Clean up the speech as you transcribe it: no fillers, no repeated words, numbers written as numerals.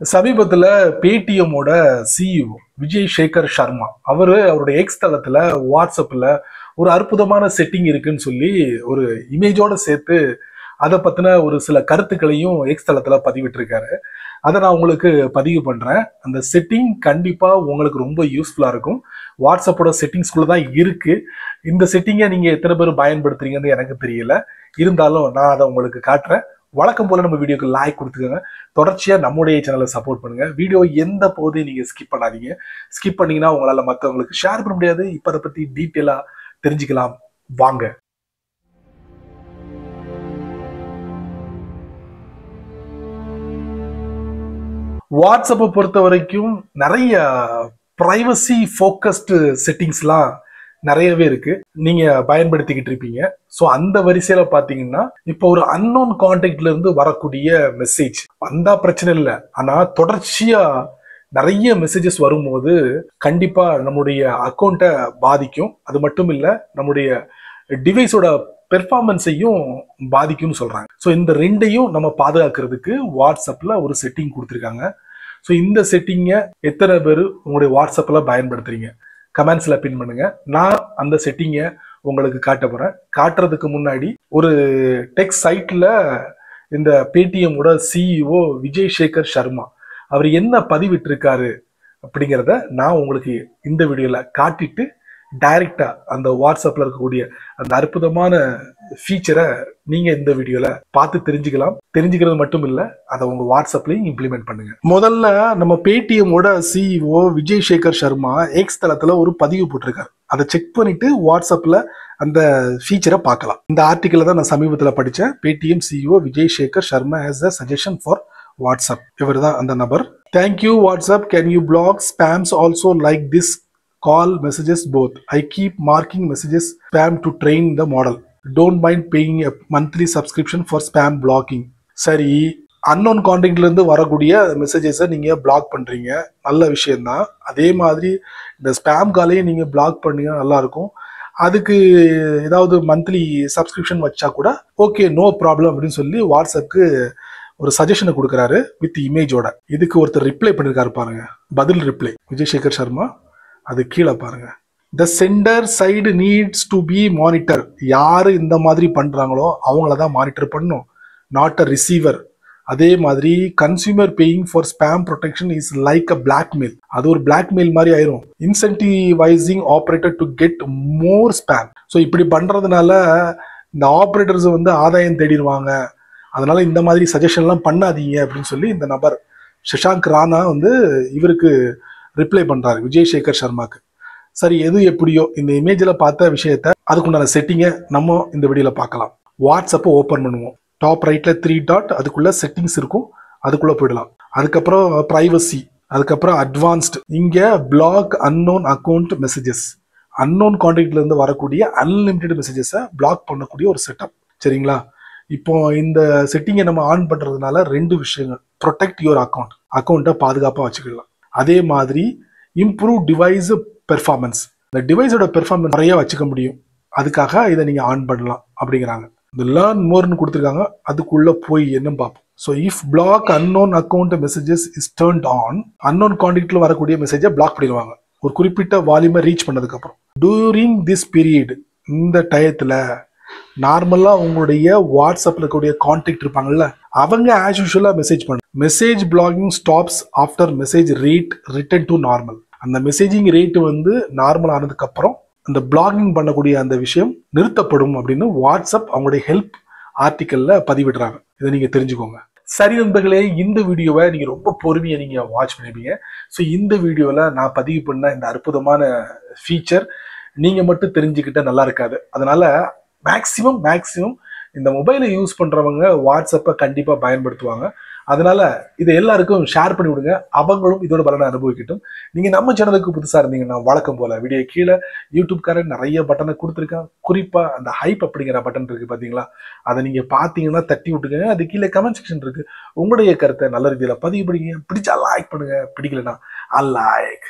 சமீபத்துல பேடிஎம்மோட சிஇஓ விஜய் சேகர் சர்மா அவருடைய எக்ஸ் தளத்துல வாட்ஸ்அப்ல ஒரு அற்புதமான செட்டிங் இருக்குன்னு சொல்லி ஒரு இமேஜோட சேர்த்து அதை பத்தின ஒரு சில கருத்துக்களையும் எக்ஸ் தளத்துல பதிவிட்டு இருக்காரு. அதை நான் உங்களுக்கு பதிவு பண்றேன். அந்த செட்டிங் கண்டிப்பா உங்களுக்கு ரொம்ப யூஸ்ஃபுல்லா இருக்கும். வாட்ஸ்அப்போட செட்டிங்ஸ்குள்ள தான் இருக்கு. இந்த செட்டிங்கை நீங்க எத்தனை பேர் பயன்படுத்துறீங்கன்னு எனக்கு தெரியல. இருந்தாலும் நான் அதை உங்களுக்கு காட்டுறேன். வழக்கம் போல நம்ம வீடியோக்கு லைக் கொடுத்துக்கோங்க. தொடர்ச்சியா நம்முடைய சேனலை சப்போர்ட் பண்ணுங்க. வீடியோ எந்த போதையும் நீங்க ஸ்கிப் பண்ணாதீங்க. ஸ்கிப் பண்ணீங்கன்னா உங்களால மற்றவங்களுக்கு ஷேர் பண்ண முடியாது. இப்ப அதை பத்தி டீட்டெயிலா தெரிஞ்சுக்கலாம் வாங்க. வாட்ஸ்அப்பை பொறுத்த வரைக்கும் நிறைய பிரைவசி ஃபோக்கஸ்டு செட்டிங்ஸ்லாம் நிறையவே இருக்கு. நீங்க பயன்படுத்திக்கிட்டு இருப்பீங்க. ஸோ அந்த வரிசையில பாத்தீங்கன்னா இப்போ ஒரு அன்னோன் கான்டாக்ட்ல இருந்து வரக்கூடிய மெசேஜ் வந்தா பிரச்சனை இல்லை. ஆனா தொடர்ச்சியா நிறைய மெசேஜஸ் வரும்போது கண்டிப்பா நம்முடைய அக்கௌண்ட்டை பாதிக்கும். அது மட்டும் இல்லை, நம்முடைய டிவைஸோட பெர்ஃபார்மன்ஸையும் பாதிக்கும்னு சொல்றாங்க. ஸோ இந்த ரெண்டையும் நம்ம பாதுகாக்கிறதுக்கு வாட்ஸ்அப்ல ஒரு செட்டிங் கொடுத்துருக்காங்க. ஸோ இந்த செட்டிங்கை எத்தனை பேர் உங்களுடைய வாட்ஸ்அப்ல பயன்படுத்துறீங்க? கமெண்ட்ஸ்ல பின் பண்ணுங்க. நான் அந்த செட்டிங்கை உங்களுக்கு காட்ட போறேன். காட்டுறதுக்கு முன்னாடி ஒரு டெக் சைட்ல இந்த பேடிஎம்மோட சிஇஓ விஜய் சேகர் சர்மா அவர் என்ன பதிவிட்டு இருக்காரு அப்படிங்கிறத நான் உங்களுக்கு இந்த வீடியோல காட்டிட்டு டைரக்டா அந்த வாட்ஸ்அப்ல இருக்கக்கூடிய அந்த அற்புதமான ஃபீச்சரை நீங்க இந்த வீடியோல பார்த்து தெரிஞ்சுக்கலாம். தெரிஞ்சுக்கிறது மட்டும் இல்ல, அதை உங்க வாட்ஸ்அப்லயும் இம்ப்ளிமெண்ட் பண்ணுங்க. முதல்ல நம்ம பேடிஎம்மோட சிஇஓ விஜய் சேகர் சர்மா எக்ஸ் தளத்துல ஒரு பதிவு போட்டிருக்காரு. அதை செக் பண்ணிட்டு வாட்ஸ்அப்ல அந்த ஃபீச்சரை பார்க்கலாம். இந்த ஆர்டிக்கலை தான் நான் சமீபத்தில் படித்தேன். Paytm CEO Vijay Shekhar Sharma has a suggestion for WhatsApp. இவர் தான் அந்த நபர். Thank you WhatsApp, can you block spams also like this call messages both. I keep marking messages spam to train the model. Don't mind paying a monthly subscription for spam blocking. சரி, unknown கான்டாக்ட்ல இருந்து வரக்கூடிய மெசேஜஸை நீங்க black பண்றீங்க, நல்ல விஷயம்தான். அதே மாதிரி இந்த ஸ்பேம் காலையும் நீங்க பிளாக் பண்ணீங்க, நல்லா இருக்கும். அதுக்கு ஏதாவது மந்த்லி சப்ஸ்கிரிப்ஷன் வச்சா கூட ஓகே, நோ ப்ராப்ளம் அப்படின்னு சொல்லி வாட்ஸ்அப்க்கு ஒரு சஜஷனை கொடுக்குறாரு வித் இமேஜோட. இதுக்கு ஒருத்தர் ரிப்ளை பண்ணிருக்காரு பாருங்க, பதில் ரிப்ளை விஜய் சேகர் சர்மா. அது கீழே பாருங்க. The centre side needs to be monitor. யாரு இந்த மாதிரி பண்றாங்களோ அவங்கள தான் மானிட்டர் பண்ணும், நாட் அ ரிசீவர். அதே மாதிரி consumer paying for spam protection is like a blackmail. அது ஒரு பிளாக்மெயில் மாதிரி ஆயிரும். இன்சென்டிவைசிங் operator to get more spam. So இப்படி பண்றதுனால இந்த ஆப்ரேட்டர்ஸ் ஆதாயம் தேடிடுவாங்க. அதனால இந்த மாதிரி சஜஷன்லாம் பண்ணாதீங்க அப்படின்னு சொல்லி இந்த நபர் சஷாங்க் ராணா இவருக்கு ரிப்ளை பண்றாரு, விஜய் சேகர் சர்மாக்கு. சரி, எது எப்படியோ இந்த இமேஜ்ல பார்த்த விஷயத்த அதுக்குண்டான செட்டிங்கை நம்ம இந்த வீடியோல பார்க்கலாம். வாட்ஸ்அப்பை ஓப்பன் பண்ணுவோம். டாப் ரைட்ல 3 டாட், அதுக்குள்ள செட்டிங்ஸ் இருக்கும், அதுக்குள்ள போயிடலாம். அதுக்கப்புறம் பிரைவசி, அதுக்கப்புறம் அட்வான்ஸ்ட். இங்க block unknown account messages. Unknown கான்டாக்ட்ல இருந்து வரக்கூடிய அன்லிமிட்டெட் மெசேஜஸை பிளாக் பண்ணக்கூடிய ஒரு செட்டப். சரிங்களா? இப்போ இந்த செட்டிங்கை நம்ம ஆன் பண்றதுனால 2 விஷயங்கள். ப்ரொடெக்ட் யுவர் அக்கௌண்ட்டை பாதுகாப்பா வச்சுக்கலாம். அதே மாதிரி இம்ப்ரூவ் டிவைஸ் பெர்ஃபார்மன்ஸ். இந்த டிவைஸோட பெர்ஃபார்மன்ஸ் நிறைய வச்சுக்க முடியும். அதுக்காக இதை நீங்க ஆன் பண்ணலாம் அப்படிங்கிறாங்க. இந்த லேர்ன் மோர்னு கொடுத்துருக்காங்க, அதுக்குள்ள போய் என்ன பார்ப்போம். So if block unknown account messages is turned on, unknown கான்டாக்ட்ல வரக்கூடிய மெசேஜை பிளாக் பண்ணிடுவாங்க ஒரு குறிப்பிட்ட வால்யூமை ரீச் பண்ணதுக்கு அப்புறம். டூரிங் திஸ் பீரியட், இந்த டயத்துல நார்மலா உங்களுடைய வாட்ஸ்அப்ல இருக்கக்கூடிய கான்டாக்ட் இருப்பாங்கல்ல, அவங்க ஆஸ் யூஷுவலா மெசேஜ் பண்ண. Message blocking stops after message rate return to normal. அந்த மெசேஜிங் ரேட் நார்மல் ஆனதுக்கு அப்புறம் அந்த பிளாகிங் பண்ணக்கூடிய அந்த விஷயம் நிறுத்தப்படும் அப்படின்னு வாட்ஸ்அப் அவங்களுடைய ஹெல்ப் ஆர்டிக்கல்ல பதிவிடுறாங்க. இதை நீங்க தெரிஞ்சுக்கோங்க. சரி நண்பர்களே, இந்த வீடியோவை நீங்க ரொம்ப பொறுமையா நீங்க வாட்ச் பண்ணிருப்பீங்க. ஸோ இந்த வீடியோல நான் பதிவு பண்ண இந்த அற்புதமான ஃபீச்சர் நீங்க மட்டும் தெரிஞ்சுக்கிட்ட நல்லா இருக்காது. அதனால மேக்சிமம் இந்த மொபைலை யூஸ் பண்றவங்க வாட்ஸ்அப்பை கண்டிப்பா பயன்படுத்துவாங்க. அதனால இதை எல்லாருக்கும் ஷேர் பண்ணி விடுங்க, அவங்களும் இதோட பலனை அனுபவிக்கட்டும். நீங்க நம்ம சேனலுக்கு புதுசா இருந்தீங்கன்னா வழக்கம் போல வீடியோ கீழே யூடியூப்காரன் நிறைய பட்டனை கொடுத்துருக்கான். குறிப்பா அந்த ஹைப் அப்படிங்கிற பட்டன் இருக்கு பாத்தீங்களா, அதை நீங்க பாத்தீங்கன்னா தட்டி விட்டுங்க. அது கீழே கமெண்ட் செக்ஷன் இருக்கு. உங்களுடைய கருத்தை நல்ல ரீதியில பதிவு பண்ணுங்க. பிடிச்சா லைக் பண்ணுங்க, பிடிக்கலன்னா அன்லைக்.